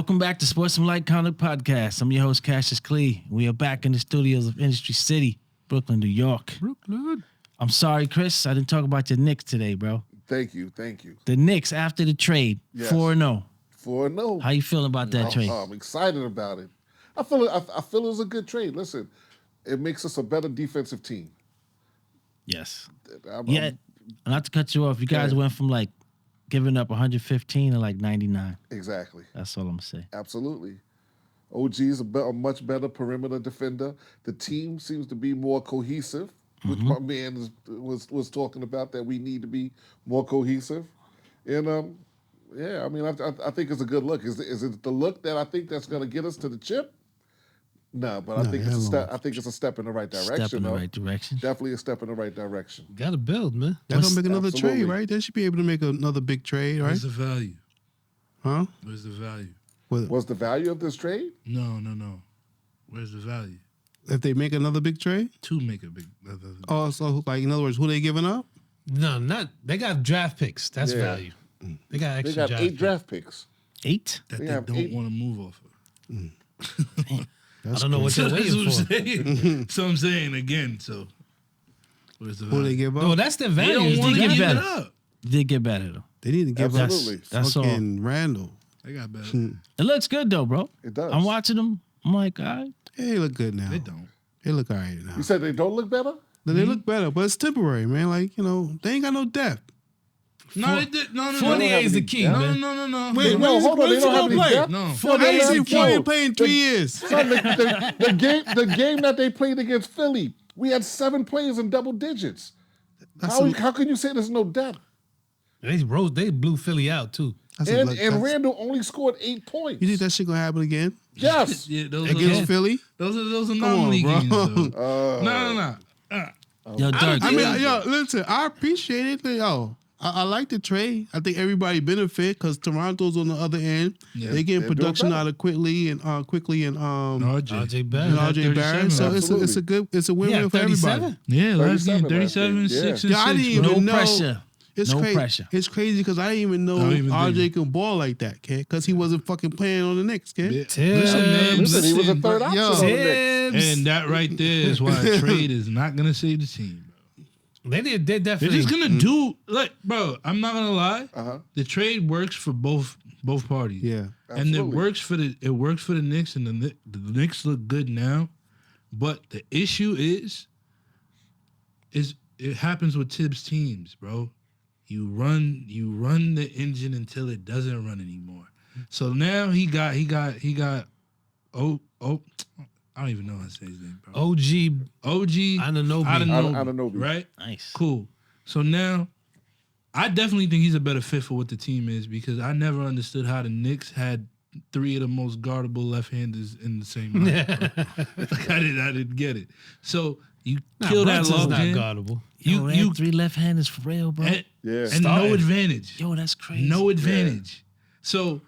Welcome back to Sportsmanlike Conduct Podcast. I'm your host, Cassius Clee. We are back in the studios of Industry City, Brooklyn, New York. Brooklyn. I'm sorry, Chris. I didn't talk about your Knicks today, bro. Thank you. The Knicks, after the trade, 4-0. 4-0. How you feeling about that trade? I'm excited about it. I feel it was a good trade. Listen, it makes us a better defensive team. Yes. Not to cut you off, you guys went from like giving up 115 to like 99. Exactly. That's all I'm going to say. Absolutely. OG is a much better perimeter defender. The team seems to be more cohesive, which my man was talking about, that we need to be more cohesive. And, I think it's a good look. Is it the look that I think that's going to get us to the chip? No, but I think it's a step. I think it's a step in the right direction. Step in the right direction. Definitely a step in the right direction. Got to build, man. They're going to make another trade, right? They should be able to make another big trade, right? Where's the value? Huh? Where's the value? What's the value of this trade? No. Where's the value? If they make another big trade? To make a big... Oh, so like in other words, who they giving up? No, they got draft picks. That's value. They got extra They got 8 draft picks. 8? That they don't want to move off of. I don't know what they're waiting for. So I'm saying again, so where's the value? Who they give up? No, that's their value. They don't want to get give better. it up. Did get better, though. They need to give up Absolutely. That's all. fucking Randall. They got better. It looks good, though, bro. It does. I'm watching them. I'm like, all right. They look good now. They don't. They look all right now. You said they don't look better? They look better, but it's temporary, man. Like, they ain't got no depth. No, they did. No. Fournier is the key, man. No. Wait, No, hold on. They don't have any depth. No. I ain't seen Fournier play in 3 years. Son, the game that they played against Philly, we had 7 players in double digits. How can you say there's no depth? They blew Philly out too. And Randall only scored 8 points. You think that shit gonna happen again? Yes. Yeah, Against Philly? Those are non-league bro. games, though. No. Yo, Dirk. Listen, I appreciate it. I like the trade. I think everybody benefit because Toronto's on the other end. Yeah, they getting production out of Quickly and RJ Barrett. And RJ Barrett. So it's a win-win for everybody. Yeah, last game 37, 6 and 6. I didn't even know. Pressure. It's no crazy. pressure. It's crazy because I didn't even know RJ can ball like that, kid. Because he wasn't fucking playing on the Knicks, kid. Listen, he was a third option on the Knicks. And that right there is why a trade is not gonna save the team, bro. They definitely. They're just gonna do bro. I'm not gonna lie. The trade works for both parties. Yeah, and it works for the Knicks, and the Knicks look good now. But the issue is it happens with Tibbs teams, bro. You run the engine until it doesn't run anymore. So now he got I don't even know how to say his name, bro. OG Anunoby. Right? Nice. Cool. So now I definitely think he's a better fit for what the team is because I never understood how the Knicks had 3 of the most guardable left-handers in the same line. Like I didn't get it. So you kill that log not jam. guardable. You 3 left-handers for real, bro. And no advantage. Yo, that's crazy. No advantage. So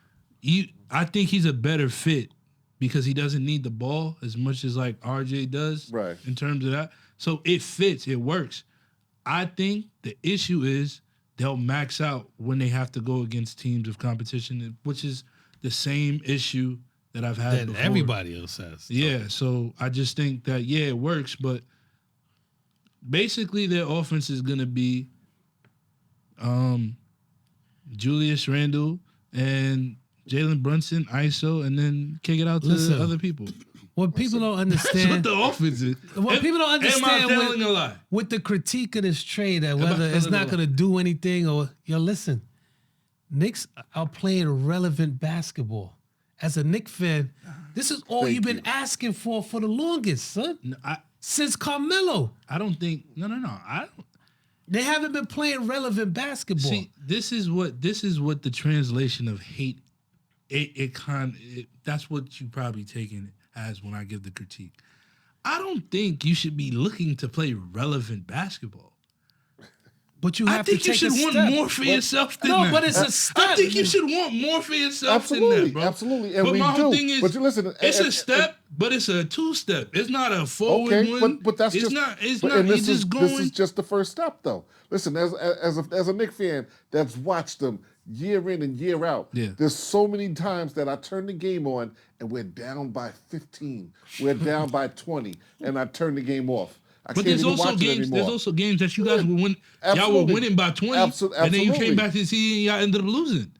I think he's a better fit because he doesn't need the ball as much as like RJ does. Right. In terms of that. So it fits. It works. I think the issue is they'll max out when they have to go against teams of competition, which is the same issue that I've had before. Everybody else has. Yeah, so I just think that, it works, but basically their offense is going to be Julius Randle and Jalen Brunson, ISO, and then kick it out to other people. What people don't understand. That's what the offense is. What people don't understand am I telling a lie? With the critique of this trade, that whether it's not going to do anything or, listen, Knicks are playing relevant basketball. As a Knicks fan, this is all you've been asking for the longest, son. No, since Carmelo. I don't think. No. I don't. They haven't been playing relevant basketball. See, this is what the translation of hate. That's what you probably taking it as when I give the critique. I don't think you should be looking to play relevant basketball. But you have to take a step. I think you should want more for yourself than that. No, but it's a step. I think you should want more for yourself than that, bro. Absolutely, and but we my do. Whole thing is, but listen, it's a step, but it's a 2-step. It's not a forward one. But that's it's just not. It's but, not. And It's just going. This is just the first step, though. Listen, as a Knicks fan that's watched them year in and year out. Yeah. There's so many times that I turn the game on and we're down by 15. We're down by 20, and I turn the game off. But there's also games. There's also games that you guys were win. Y'all were winning by 20, and then you came back to the season and y'all ended up losing.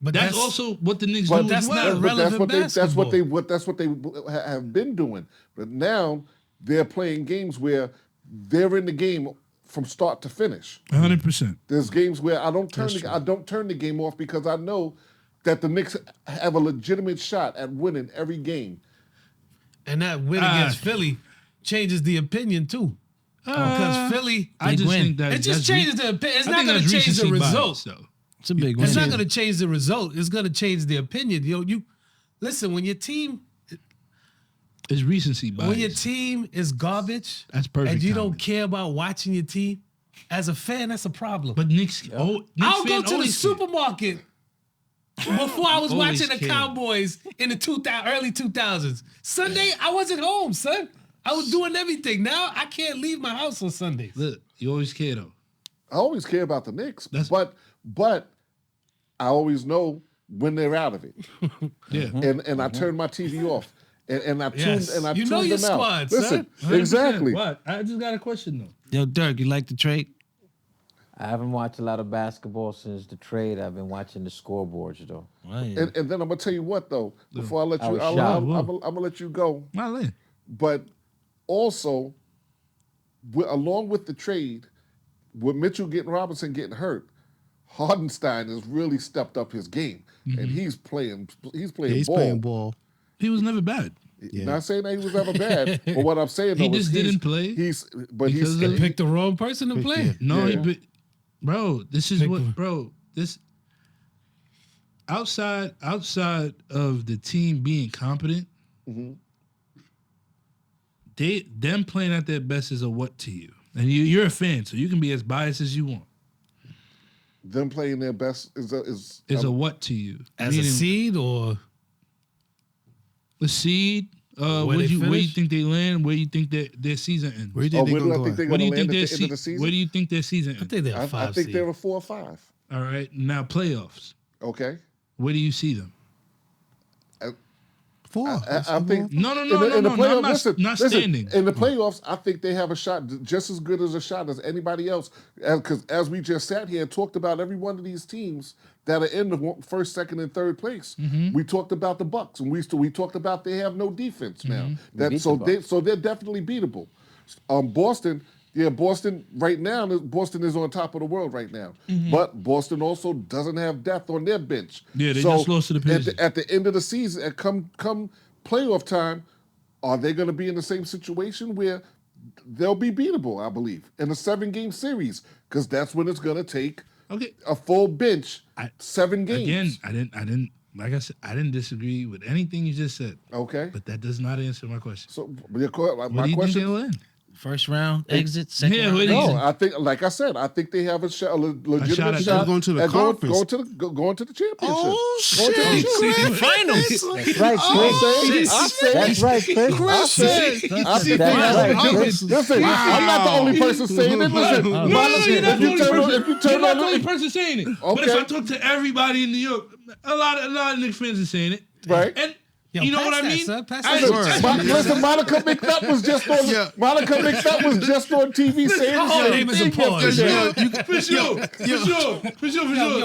But that's also what the Knicks but do that's as well. not relevant that's what they have been doing. But now they're playing games where they're in the game from start to finish. 100%. There's games where I don't turn the game off because I know that the Knicks have a legitimate shot at winning every game. And that win against Philly changes the opinion too. Because Philly, I just think that it just changes the opinion. It's not going to change the result. It's a big win. It's not going to change the result. It's going to change the opinion. You listen, when your team it's recency bias. When your team is garbage, that's perfect. And you don't care about watching your team, as a fan, that's a problem. But Knicks, I'll go to the supermarket before I was watching the Cowboys in the early 2000s. Sunday, I wasn't home, son. I was doing everything. Now I can't leave my house on Sundays. Look, you always care though. I always care about the Knicks, but I always know when they're out of it. Yeah, and I turn my TV off. And I tuned them out. You know your squad, Listen, son. exactly. What? I just got a question though. Yo, Dirk, you like the trade? I haven't watched a lot of basketball since the trade. I've been watching the scoreboards though. Oh, yeah. And then I'm gonna tell you what though. Before I let you, I'm gonna let you go. But also, along with the trade, with Mitchell Robinson getting hurt, Hardenstein has really stepped up his game, and he's playing ball. He was never bad. Yeah. Not saying that he was ever bad, but what I'm saying though he just didn't play. He picked the wrong person to play. No, bro. This is what, bro. This outside of the team being competent, them playing at their best is a what to you, and you're a fan, so you can be as biased as you want. Them playing their best is a what to you? As a seed or a seed? Where you think they land? Where you think their season ends? Where do you think they're going to Where do you think their season? Where do you think their season ends? I think they're a 5 I think they're a 4 or 5. All right, now playoffs. Okay. Where do you see them? 4. I think no. In the playoffs, not standing. In the playoffs, I think they have a shot, just as good as a shot as anybody else. Because as we just sat here and talked about every one of these teams that are in the first, second, and third place, we talked about the Bucks, and we talked about they have no defense now. So they're definitely beatable. Boston. Yeah, Boston right now. Boston is on top of the world right now, but Boston also doesn't have depth on their bench. Yeah, they just lost to the Pacers. At the end of the season, come playoff time, are they going to be in the same situation where they'll be beatable? I believe in a 7-game series, because that's when it's going to take a full bench. 7 games. Again, I didn't. Like I said, I didn't disagree with anything you just said. Okay, but that does not answer my question. So my question. Think they'll end? First round exit, second round. No, I think, like I said, I think they have a legitimate shot going to the conference, going to the championship. Oh shit! Finals. That's right, Chris. That's right, Chris. Listen, I'm not the only person saying it. Listen, you're not the only person saying it. But if I talk to everybody in New York, a lot of Knicks fans are saying it, right? And you know what I mean? Listen, Monica McNutt was just on. Monica McNutt was just on TV saying her name is important. For sure. Yo,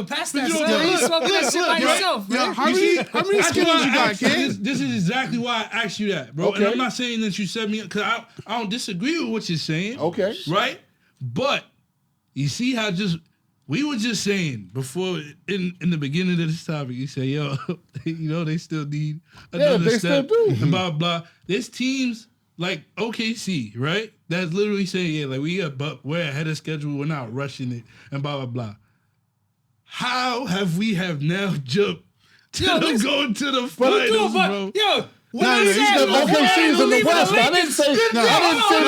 pass that, son. You smoking that shit by yourself, man. How many skills you got, kid? This is exactly why I asked you that, bro. Okay. And I'm not saying that you said me, because I don't disagree with what you're saying. Okay. Right? But you see how we were just saying before in the beginning of this topic, you say, yo, they still need another step. Still do. And blah, blah. There's teams like OKC, right? That's literally saying, we're ahead of schedule, we're not rushing it, and blah, blah, blah. How have we now jumped to them going to the finals, bro? Yo, OKC's in the West. I didn't say that the Knicks are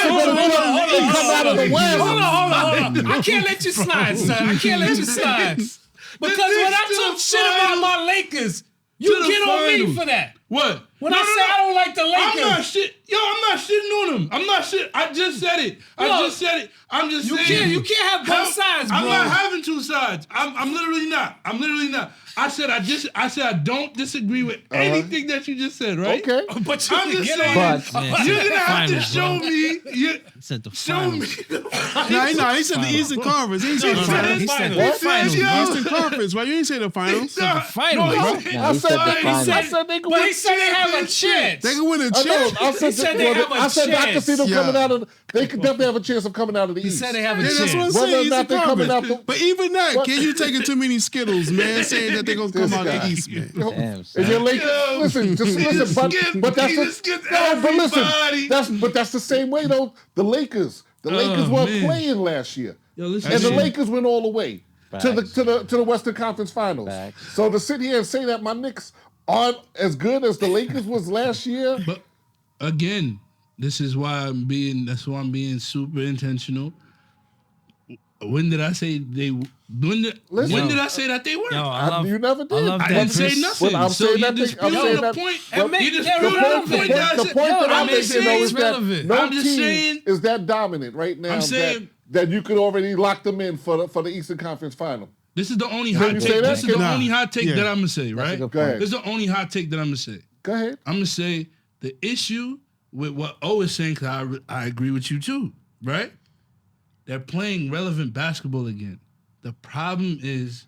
going to come out of the West. Hold on. I can't let you slide, son. I can't let you slide. Because when I talk shit about my Lakers, you get on me for that. What? When I say I don't like the Lakers. I'm not shit. Yo, I'm not shitting on them. I'm not shit. I just said it. I'm just saying. You can't have both sides, bro. I'm not having two sides. I'm literally not. I said I don't disagree with anything that you just said, right? Okay. But I'm just saying you're gonna have to show me. Show me. No, he said the Eastern Conference. He didn't say the finals. He said What? the finals. The Eastern Conference, right? You didn't say the finals. The finals, bro. I said they could win. He said they have a chance. They can win a I chance. said I said I could see them coming out of. They could definitely have a chance of coming out of the East. He said they have a Yeah, chance. that's what I'm Whether or saying. not Eastern they coming out Conference. the. But even that, can you taking too many Skittles, man? Saying that they're gonna come This out guy. the East, man. Damn, son. If you're Lakers, listen, just listen, but that's the same way though. The Lakers weren't playing last year, Yo, listen, and the shit. Lakers went all the way to the Western Conference Finals. Facts. So to sit here and say that my Knicks aren't as good as the Lakers was last year, But again, that's why I'm being super intentional. When did I say they? When did I say that they weren't? Yo, you never did. I love I that, didn't say Chris. nothing. Well, I'm so saying you that thing- I'm disputed saying the that- point. well, You they're disputed the relevant. point that I the said. point that I'm I'm just making though saying. is that relevant. no I'm just team saying- is that dominant right now I'm saying- that you could already lock them in for the Eastern Conference Final. This is the only Can hot you take. say that? This is the Nah. only hot take Yeah. that I'm gonna say, right? good Go ahead. This is the only hot take that I'm gonna say. Go ahead. I'm gonna say the issue with what O is saying, because I agree with you too, right? They're playing relevant basketball again. The problem is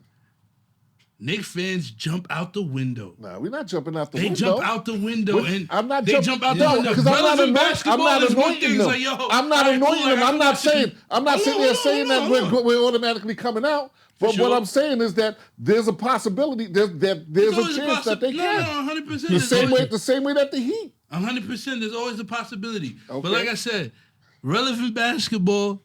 Knicks fans jump out the window. Nah, we're not jumping out the They window. jump out the window and I'm not they jump out the window. because I'm not Relevant anointing. I'm basketball not is one anointing thing. them. It's like, yo, I'm not all right, cool, anointing them. like, I'm not saying. I'm not sitting there saying that we're automatically coming out. But sure. what I'm saying is that there's a possibility. There's a always chance that they No, can. 100%. The same way that the Heat. 100%. There's always a possibility. Okay. But like I said, relevant basketball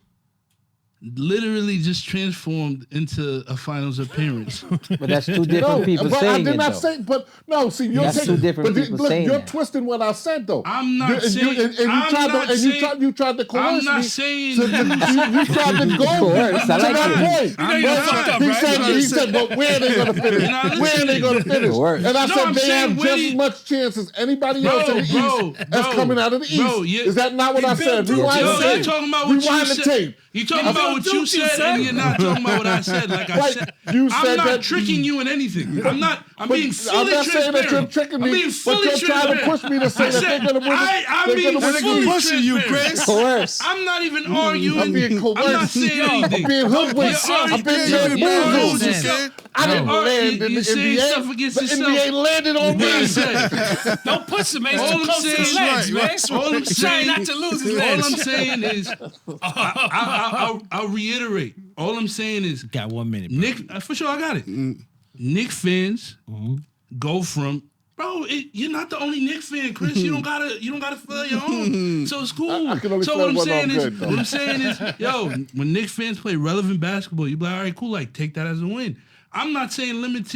literally just transformed into a finals appearance. But that's two different people but saying I did it, not though. say. But no, see, you're That's taking. two different but people look, saying you're that. twisting what I said, though. I'm not You- saying. and you I'm tried not to, and saying. you tried to coerce I'm not me. saying. You tried to go Coerce, to I like that it. point. You know you're But fucked up, he right? said, but where are they going to finish? Nah, listen. Where are they going to finish? Coerce. And I No, said I'm they saying, have where just do as you- much chance as anybody Bro, else in the bro, East as bro, coming out of the East. bro, yeah. Is that not what I said? Rewind Yo, the you're tape. talking about what you Rewind the said. tape. You're talking about what you said, and you're not talking about what I said. Like I Right. said, You I'm said not that- tricking you in anything. I'm not. I'm But being fully I'm not saying that you're transparent. tricking I'm me, being but fully you're trying to transparent. push me to say I that said, they're going to win. I'm being They're gonna fully win. pushing you, transparent. Chris. Coerce. I'm not even arguing. I'm being coerced. I'm not saying anything. I'm being hoodwinked. You're I'm being arguing. made You're bamboozled. arguing. I didn't No. land in You're the saying NBA. stuff against The yourself. NBA landed on What I me. said. Don't push him, man. He's All too I'm close to saying his is legs, man. All I'm He's saying, trying not to lose his all legs. I'm saying is, I'll reiterate. All I'm saying is, Got 1 minute. Bro. Nick, for sure, I got it. Knicks fans go from, bro. You're not the only Knicks fan, Chris. You don't gotta feel your own. So it's cool. I can only So feel what I'm when saying I'm is, good, though. what I'm saying is, yo, when Knicks fans play relevant basketball, you be like, all right, cool, like take that as a win. I'm not saying limit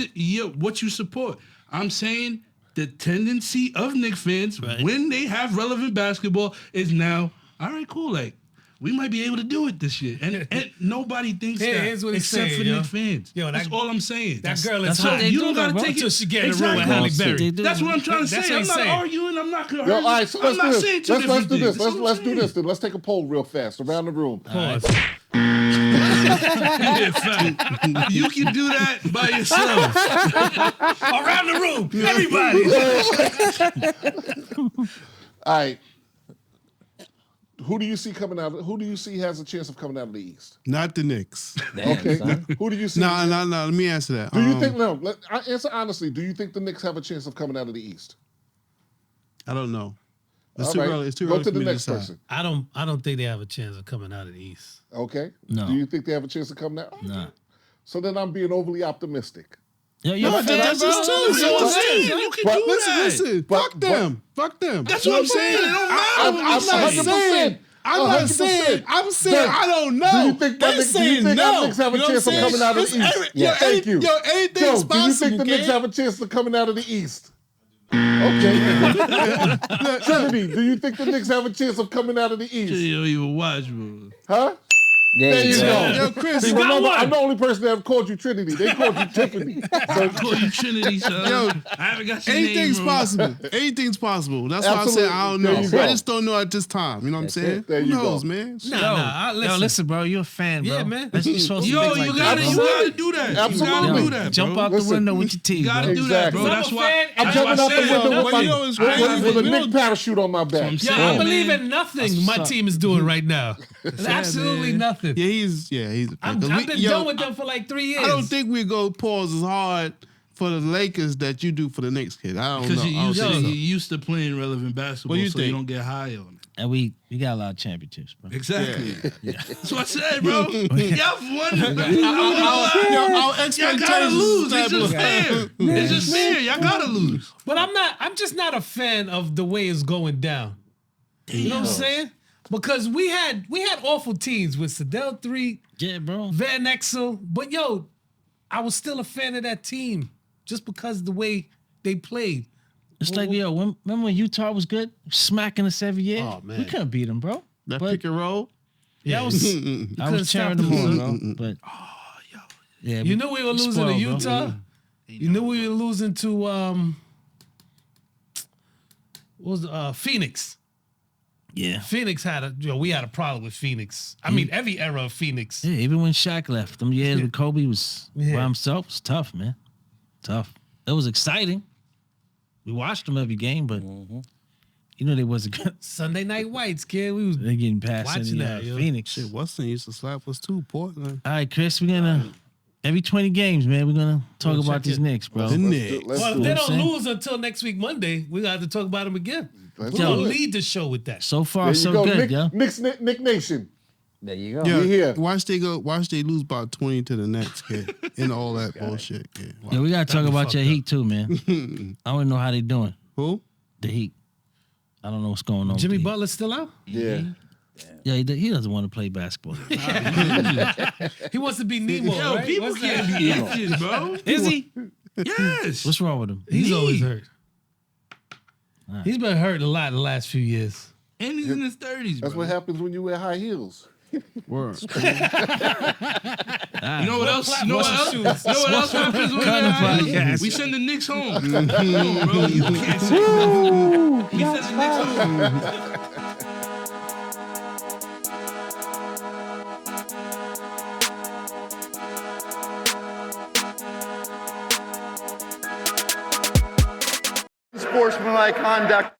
what you support. I'm saying the tendency of Knicks fans when they have relevant basketball is now, all right, cool, like we might be able to do it this year, and nobody thinks that Here's what he's except saying, for yo. Knicks fans. Yo, that's all I'm saying. That girl is that's hot. what they you do, don't gotta bro. take it Until she get in the room with Exactly. Halle Berry. They do. That's what I'm trying to That's say. what I'm he's not saying. arguing. I'm not gonna. Yo, all right, so I'm let's not do saying this. two Let's different do this. things. That's what Let's I'm do saying. this. Then let's take a poll real fast around the room. Pause. Yeah, fact. You can do that by yourself. Around the room, everybody. All right. Who do you see coming out? Who do you see has a chance of coming out of the East? Not the Knicks. Damn, Okay. son. Who do you see? No. Let me answer that. Do you think answer honestly? Do you think the Knicks have a chance of coming out of the East? I don't know. It's All too right. early. It's too Go early to for the me to next decide. person. I don't think they have a chance of coming out of the East. Okay. No. Do you think they have a chance of coming out? Nah. So then I'm being overly optimistic. Yo, you're No, that's just too. That's what I'm saying. But- You can but do Listen, that. listen. But- Fuck them. Fuck them. That's what I'm saying. It don't matter what I'm I'm saying. 100%. I'm not saying. I'm saying I don't know. Do you think They that do you saying think no. that Knicks have a You know chance what of I'm coming out of saying? the East? Yeah. Thank you. Yo, anything's Joe, do you possible, think the Knicks kid. have a chance of coming out of the East? Okay. Trinity, do you think the Knicks have a chance of coming out of the East? You don't even watch, bro. Huh? There you go. Yo, Chris, See, remember, I'm the only person that have called you Trinity. They called you Tiffany. I call you Trinity, son. Yo, I haven't got your anything's name wrong. possible. Anything's possible. That's why I Absolutely. said I don't There know. you go. I just don't know at this time. You know what I'm saying? There Who you knows, go. man? Nah, listen, bro. You're a fan, bro. Yeah, man. That's what you're supposed to Yo, think you like gotta that, you bro. gotta do that. You gotta Absolutely. do that, Jump bro. out the window with your team, You gotta bro. do that, bro. Exactly. That's I'm a why fan, I'm That's jumping what out I the said, window yo. with Well, you know, it's crazy. with a We Nick don't- parachute on my back. I'm Yo, saying, I man. believe in nothing my team is doing right now. Absolutely man. nothing. Yeah, he's a I've been done with them for like 3 years. I don't think we go pause as hard for the Lakers that you do for the Knicks, kid. I don't know. Because I don't think you're so. used to playing relevant basketball, What do you so think? you don't get high on it. And we got a lot of championships, bro. Exactly. That's what I said, bro. Y'all won. Our Y'all gotta expectations lose. It's just established. fair. It's just fair. Y'all gotta lose. But I'm just not a fan of the way it's going down. You know what I'm saying? Because we had awful teams with Sedell 3, Yeah, bro. Van Exel, but yo, I was still a fan of that team just because of the way they played. It's like, yo, remember when Utah was good? Smacking us every year? Oh, man. We couldn't beat them, bro. That But pick and roll. that was, I couldn't was cheering stop them them, on, bro. But, yeah, You knew we were losing to spoiled, bro. Utah. You knew we were losing to what was Phoenix. Yeah. Phoenix had we had a problem with Phoenix. I mean, every era of Phoenix. Yeah, even when Shaq left, them years with Kobe was Yeah. by himself, was tough, man. Tough. It was exciting. We watched them every game, but you know they wasn't good. Sunday Night Whites, kid. We was They getting past Watching any, that, yo. Phoenix. Shit, Weston used to slap us too, Portland. All right, Chris, we're gonna every 20 games, man. We're gonna talk We'll about check these it. Knicks, bro. The Let's Knicks. do well, if it. they what I'm don't saying? lose until next week Monday, we got to talk about them again. Let's We're do gonna it. lead the show with that. So far, There you so go. good, yo. Nick Nation. There you go. Yeah, We here. watch they lose by 20 to the Nets, kid, and all that bullshit, kid. Yeah, we gotta talk be about fucked your up. Heat too, man. I want to know how they doing. Who? The Heat. I don't know what's going on. Jimmy with the Heat. Butler's still out? Yeah. Yeah, he doesn't want to play basketball. He wants to be Nemo, Yo, right? people What's can't that? be itching, bro. Is he? Yes. What's wrong with him? He's Knee. always hurt. He's been hurt a lot the last few years. And he's in his 30s, bro. That's what happens when you wear high heels. Word. You know what else? You know what else? You know shoes? what else happens when Kind of podcast. we send the Knicks home. Come on, bro. You can't say that. We send the Knicks home. Sportsmanlike Conduct